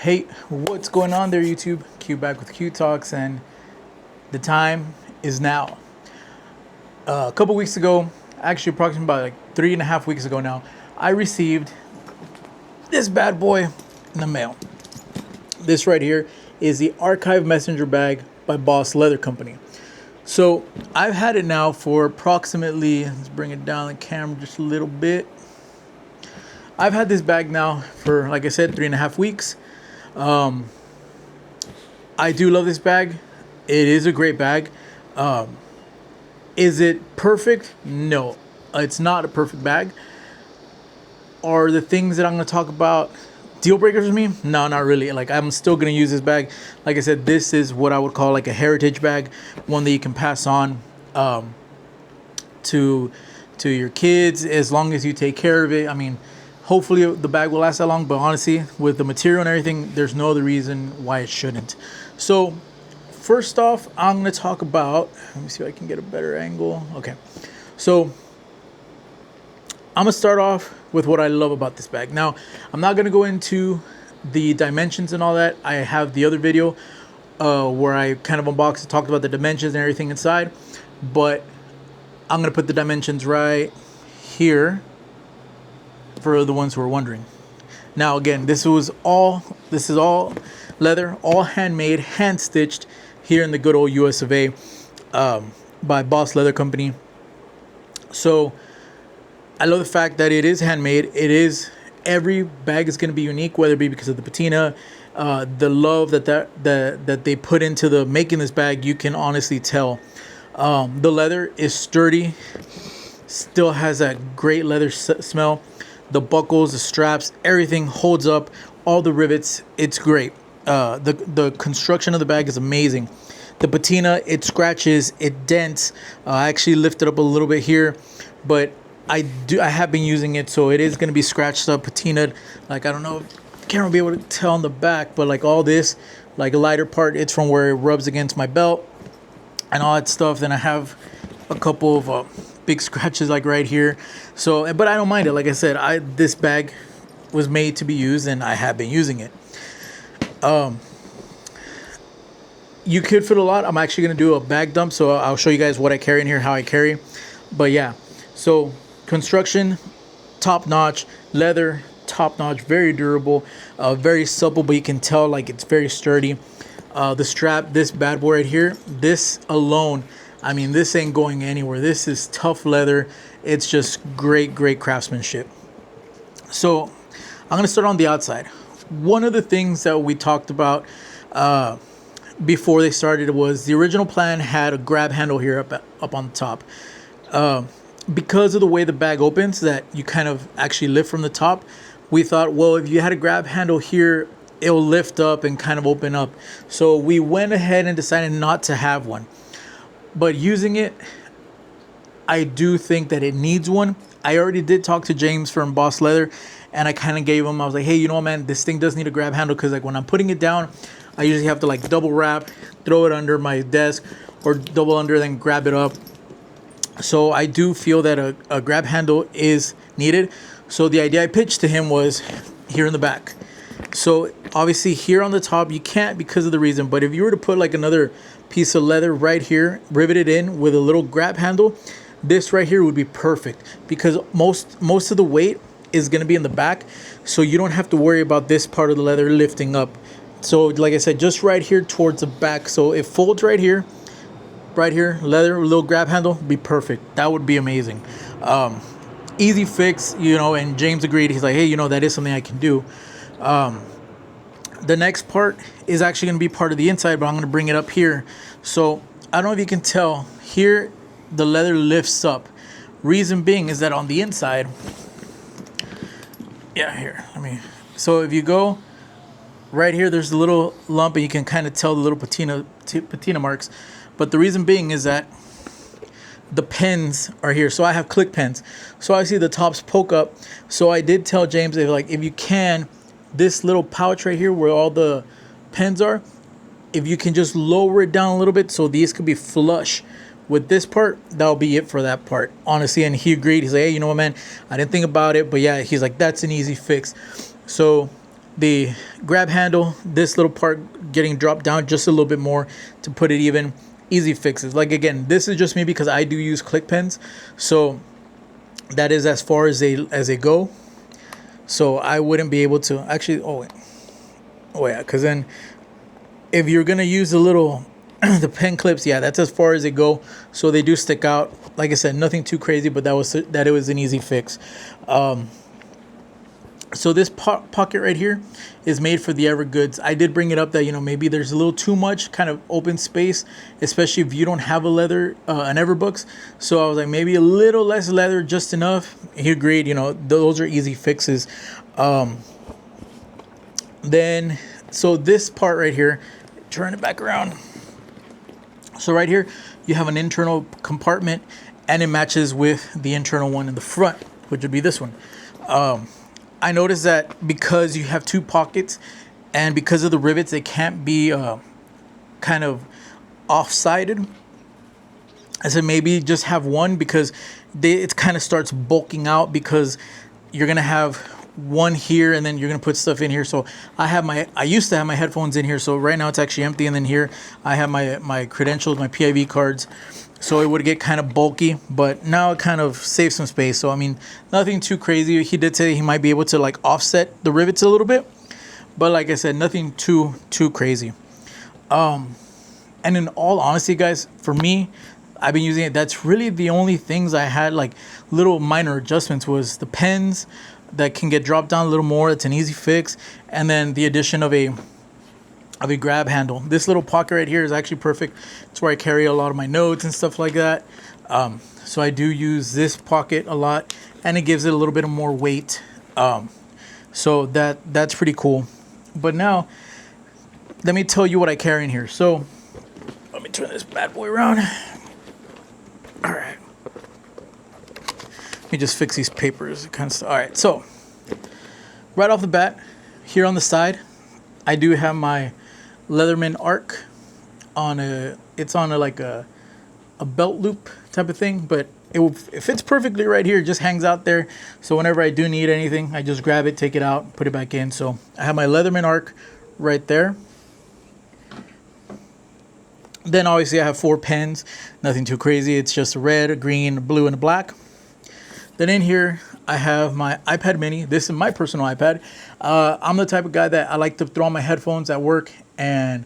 Hey, what's going on there, YouTube? Q back with Q Talks, and the time is now. A couple weeks ago, actually approximately about like 3.5 weeks ago now, I received this bad boy in the mail. This right here is the Archive Messenger Bag by Boss Leather Company. So I've had it now for approximately, let's bring it down the camera just a little bit. I've had this bag now for, like I said, 3.5 weeks. I do love this bag. It is a great bag. Is it perfect? No, it's not a perfect bag. Are the things that I'm going to talk about deal breakers with me? No, not really. Like, I'm still going to use this bag. Like I said, this is what I would call like a heritage bag, one that you can pass on to your kids as long as you take care of it. I mean, hopefully the bag will last that long, but honestly, with the material and everything, there's no other reason why it shouldn't. So first off, I'm going to talk about, let me see if I can get a better angle. Okay. So I'm going to start off with what I love about this bag. Now, I'm not going to go into the dimensions and all that. I have the other video where I kind of unboxed and talked about the dimensions and everything inside, but I'm going to put the dimensions right here for the ones who are wondering. Now again, this is all leather, all handmade, hand stitched here in the good old US of A, by Boss Leather Company. So I love the fact that it is handmade. It is, every bag is going to be unique, whether it be because of the patina, the love that they put into the making this bag. You can honestly tell. The leather is sturdy, still has that great leather smell. The buckles, the straps, everything holds up. All the rivets, it's great. The construction of the bag is amazing. The patina, it scratches, it dents. I actually lifted up a little bit here, but I have been using it, so it is going to be scratched up, patinaed. Like, I don't know, can't be able to tell on the back, but like all this, like a lighter part, it's from where it rubs against my belt and all that stuff. Then I have a couple of big scratches like right here. So, but I don't mind it. Like I said, this bag was made to be used, and I have been using it. You could fit a lot. I'm actually going to do a bag dump, so I'll show you guys what I carry in here, how I carry. But yeah, so construction, top notch. Leather, top notch, very durable, very supple, but you can tell like it's very sturdy. The strap, this bad boy right here, this alone, I mean, this ain't going anywhere. This is tough leather. It's just great craftsmanship. So I'm gonna start on the outside. One of the things that we talked about before they started was the original plan had a grab handle here up on the top. Because of the way the bag opens, that you kind of actually lift from the top, we thought, well, if you had a grab handle here, it'll lift up and kind of open up. So we went ahead and decided not to have one. But using it, I do think that it needs one. I already did talk to James from Boss Leather, and I kind of gave him, I was like, hey, you know what, man, this thing does need a grab handle, because like when I'm putting it down, I usually have to like double wrap, throw it under my desk, or double under, then grab it up. So I do feel that a grab handle is needed. So the idea I pitched to him was here in the back. So obviously here on the top you can't because of the reason, but if you were to put like another piece of leather right here, riveted in with a little grab handle, this right here would be perfect, because most of the weight is going to be in the back, so you don't have to worry about this part of the leather lifting up. So like I said, just right here towards the back, so it folds right here, leather, little grab handle, be perfect. That would be amazing. Easy fix, you know, and James agreed. He's like, hey, you know, that is something I can do. The next part is actually going to be part of the inside, but I'm going to bring it up here. So I don't know if you can tell here, the leather lifts up. Reason being is that on the inside, yeah, here, so if you go right here, there's a little lump, and you can kind of tell the little patina marks. But the reason being is that the pens are here. So I have click pens, so I see the tops poke up. So I did tell James, if you can, this little pouch right here where all the pens are, if you can just lower it down a little bit so these could be flush with this part, that'll be it for that part, honestly. And he agreed. He's like, hey, you know what, man, I didn't think about it, but yeah, he's like, that's an easy fix. So the grab handle, this little part getting dropped down just a little bit more to put it even. Easy fixes. Like, again, this is just me because I do use click pens, so that is as far as they go. So I wouldn't be able to actually. Oh yeah, because then if you're gonna use the little the pen clips, yeah, that's as far as they go. So they do stick out. Like I said, nothing too crazy, but it was an easy fix. So this pocket right here is made for the Evergoods. I did bring it up that, maybe there's a little too much kind of open space, especially if you don't have a leather, an Everbooks. So I was like, maybe a little less leather, just enough. He agreed, those are easy fixes. Then, so this part right here, turn it back around. So right here, you have an internal compartment, and it matches with the internal one in the front, which would be this one. I noticed that because you have two pockets and because of the rivets, they can't be kind of off-sided. I said maybe just have one because it kind of starts bulking out because you're going to have one here and then you're going to put stuff in here. So I used to have my headphones in here. So right now it's actually empty. And then here I have my credentials, my PIV cards. So it would get kind of bulky, but now it kind of saves some space. So, I mean, nothing too crazy. He did say he might be able to like offset the rivets a little bit, but like I said, nothing too crazy. And in all honesty, guys, for me, I've been using it. That's really the only things I had like little minor adjustments was the pens that can get dropped down a little more. It's an easy fix. And then the addition of a grab handle. This little pocket right here is actually perfect. It's where I carry a lot of my notes and stuff like that. So I do use this pocket a lot, and it gives it a little bit of more weight. So that's pretty cool. But now, let me tell you what I carry in here. So let me turn this bad boy around. All right. Let me just fix these papers. Kind of stuff. All right. So right off the bat, here on the side, I do have my Leatherman Arc it's on like a belt loop type of thing, but it fits perfectly right here. It just hangs out there. So whenever I do need anything, I just grab it, take it out, put it back in. So I have my Leatherman Arc right there. Then obviously I have 4 pens, nothing too crazy. It's just a red, a green, a blue, and a black. Then in here, I have my iPad mini. This is my personal iPad. I'm the type of guy that I like to throw on my headphones at work and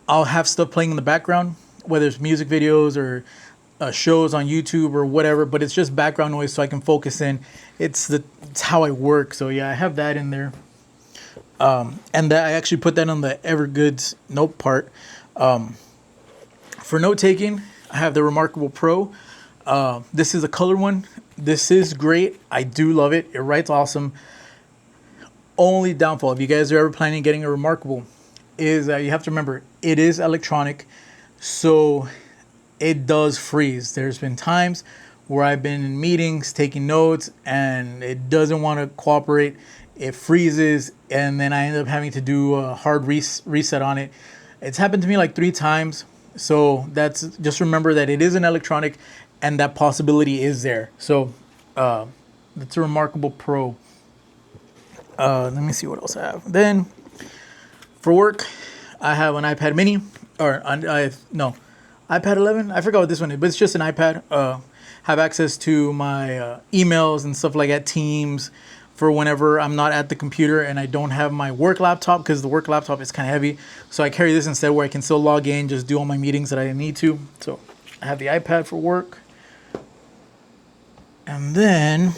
I'll have stuff playing in the background, whether it's music videos or shows on YouTube or whatever, but it's just background noise so I can focus in. It's how I work. So yeah, I have that in there. And that I actually put that on the Evergoods note part. For note taking, I have the Remarkable Pro. This is a color one. This is great. I do love it. It writes awesome. Only downfall, if you guys are ever planning on getting a Remarkable, is that you have to remember it is electronic, so it does freeze. There's been times where I've been in meetings taking notes and it doesn't want to cooperate. It freezes, and then I end up having to do a hard reset on it. It's happened to me like 3 times. So just remember that it is an electronic and that possibility is there. So that's a Remarkable Pro. Let me see what else I have. Then for work, I have an iPad mini iPad 11. I forgot what this one is, but it's just an iPad. Have access to my emails and stuff like that, Teams, for whenever I'm not at the computer and I don't have my work laptop, because the work laptop is kind of heavy. So I carry this instead, where I can still log in, just do all my meetings that I need to. So I have the iPad for work. And then,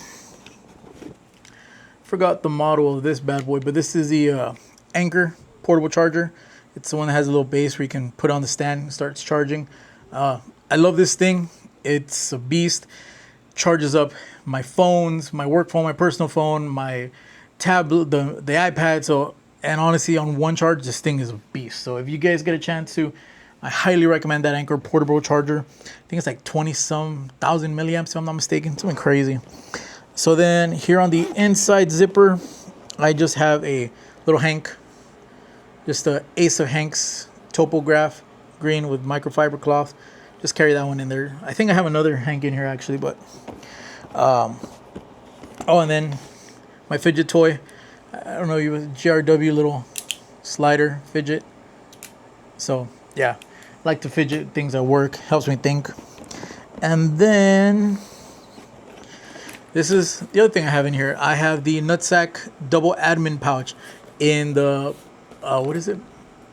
forgot the model of this bad boy, but this is the Anker portable charger. It's the one that has a little base where you can put on the stand and starts charging. I love this thing. It's a beast. Charges up my phones, my work phone, my personal phone, my tablet, the iPad. So, and honestly, on one charge, this thing is a beast. So if you guys get a chance to, I highly recommend that Anker portable charger. I think it's like 20-some thousand milliamps, if I'm not mistaken. Something crazy. So then here on the inside zipper, I just have a little Hank, just a Ace of Hanks Topograph green with microfiber cloth. Just carry that one in there. I think I have another Hank in here actually, but oh, and then my fidget toy. I don't know, you GRW little slider fidget. So yeah, I like to fidget things at work, helps me think. And then this is the other thing I have in here. I have the Nutsack double admin pouch in the what is it,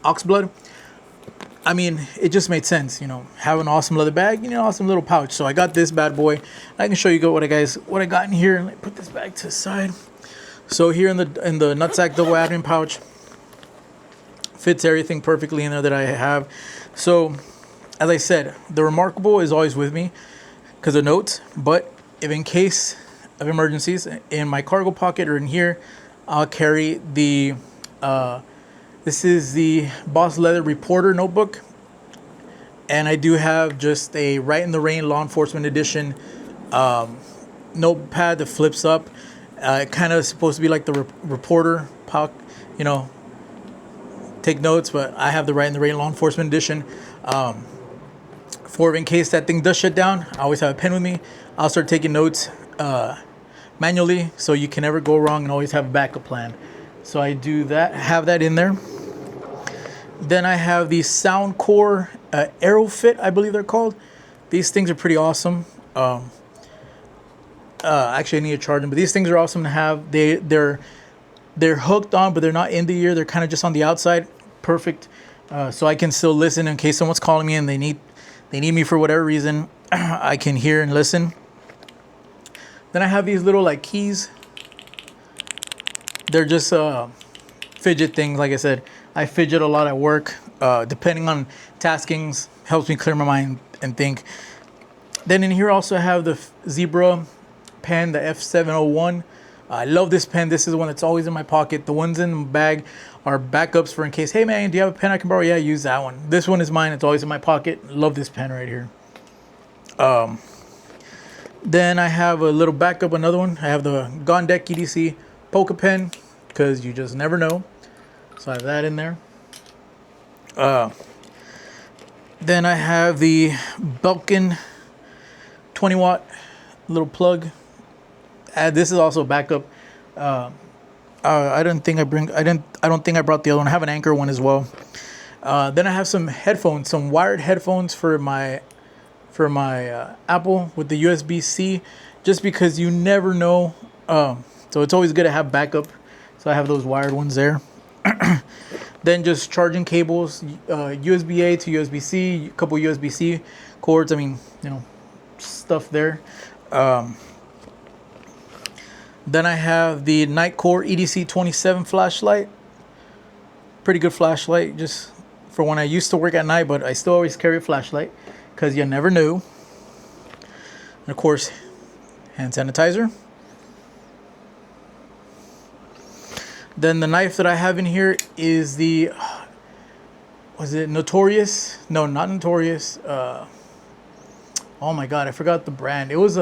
Oxblood. I mean, it just made sense, you know, have an awesome leather bag, you know, awesome little pouch. So I got this bad boy. I can show you what I got in here. Let me put this bag to the side. So here in the Nutsack double admin pouch, fits everything perfectly in there that I have. So as I said, the Remarkable is always with me because of notes. But if in case of emergencies, in my cargo pocket or in here, I'll carry the this is the Boss Leather Reporter notebook, and I do have just a Right in the Rain Law Enforcement Edition notepad that flips up. It kind of supposed to be like the reporter pocket, you know, take notes, but I have the Right in the Rain Law Enforcement Edition. For in case that thing does shut down, I always have a pen with me. I'll start taking notes manually, so you can never go wrong and always have a backup plan. So I do that, have that in there. Then I have the Soundcore Aerofit, I believe they're called. These things are pretty awesome. Actually, I need to charge them, but these things are awesome to have. They're hooked on, but they're not in the ear. They're kind of just on the outside. Perfect. So I can still listen in case someone's calling me and they need me for whatever reason. I can hear and listen. Then I have these little like keys. They're just fidget things. Like I said, I fidget a lot at work. Depending on taskings, helps me clear my mind and think. Then in here also I have the Zebra pen, the F701. I love this pen. This is the one that's always in my pocket. The ones in the bag are backups for in case, hey man, do you have a pen I can borrow? Yeah, use that one. This one is mine. It's always in my pocket. Love this pen right here. Then I have a little backup, another one. I have the Gondek EDC Polka pen because you just never know. So I have that in there. Then I have the Belkin 20 watt little plug. This is also a backup. I don't think I brought the other one. I have an Anchor one as well. Then I have some headphones, some wired headphones for my Apple with the USB-C, just because you never know. So it's always good to have backup. So I have those wired ones there. Then just charging cables, USB-A to USB-C, a couple USB-C cords. I mean, you know, stuff there. Then I have the Nightcore EDC 27 flashlight. Pretty good flashlight, just for when I used to work at night, but I still always carry a flashlight because you never knew. And of course, hand sanitizer. Then the knife that I have in here is the, was it Notorious? No, not Notorious. Oh my God, I forgot the brand. It was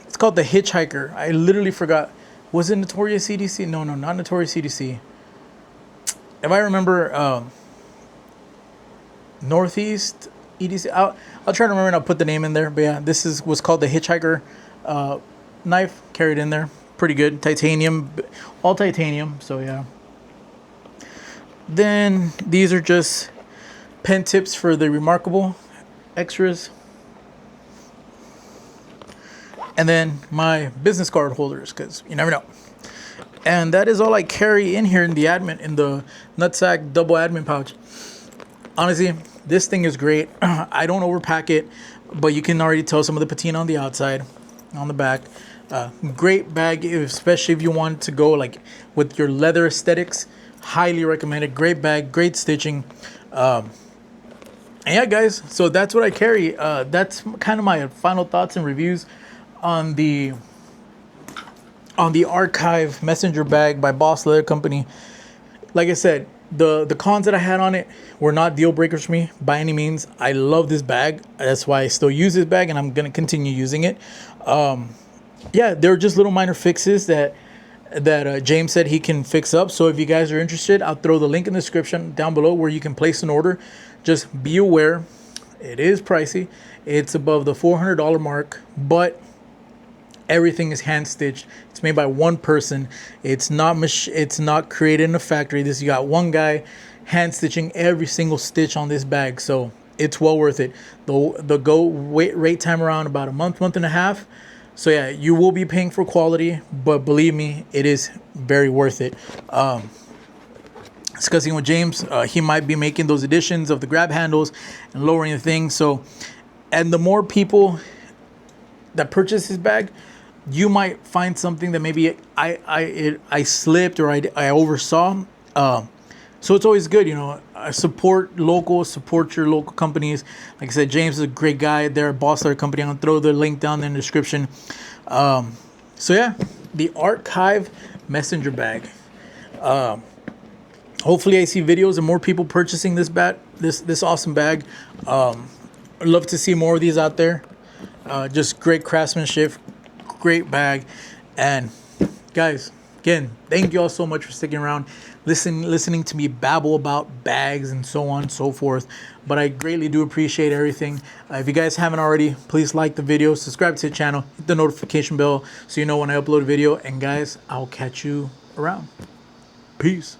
it's called the Hitchhiker. I literally forgot. Was it Notorious EDC? No, not Notorious EDC. If I remember, Northeast EDC. I'll try to remember and I'll put the name in there. But yeah, this was called the Hitchhiker knife. Carried in there. Pretty good. Titanium. All titanium. So yeah. Then these are just pen tips for the Remarkable extras. And then my business card holders, because you never know. And that is all I carry in here in the Nutsack double admin pouch. Honestly, this thing is great. I don't overpack it, but you can already tell some of the patina on the outside, on the back. Great bag, especially if you want to go like with your leather aesthetics. Highly recommended. Great bag, great stitching. And yeah, guys, so that's what I carry. That's kind of my final thoughts and reviews on the Archive messenger bag by Boss Leather Company. Like I said, the cons that I had on it were not deal breakers for me by any means. I love this bag. That's why I still use this bag, and I'm gonna continue using it. Yeah, there are just little minor fixes that James said he can fix up. So if you guys are interested, I'll throw the link in the description down below where you can place an order. Just be aware, it is pricey. It's above the $400 mark, but Everything is hand stitched. It's made by one person. It's not created in a factory. You got one guy hand stitching every single stitch on this bag. So it's well worth it. The rate time around about a month and a half. So yeah, you will be paying for quality, but believe me, it is very worth it. Discussing with James, he might be making those additions of the grab handles and lowering the thing. So, and the more people that purchase his bag, you might find something that maybe I slipped or I oversaw. So it's always good, support your local companies. Like I said, James is a great guy. They're a Boss Leather company. I'm gonna throw the link down in the description. So yeah, the Archive messenger bag. Hopefully I see videos of more people purchasing this awesome bag. I'd love to see more of these out there. Just great craftsmanship, great bag. And guys, again, thank you all so much for sticking around, listening to me babble about bags and so on and so forth. But I greatly do appreciate everything. If you guys haven't already, please like the video, subscribe to the channel, hit the notification bell so you know when I upload a video. And guys, I'll catch you around. Peace.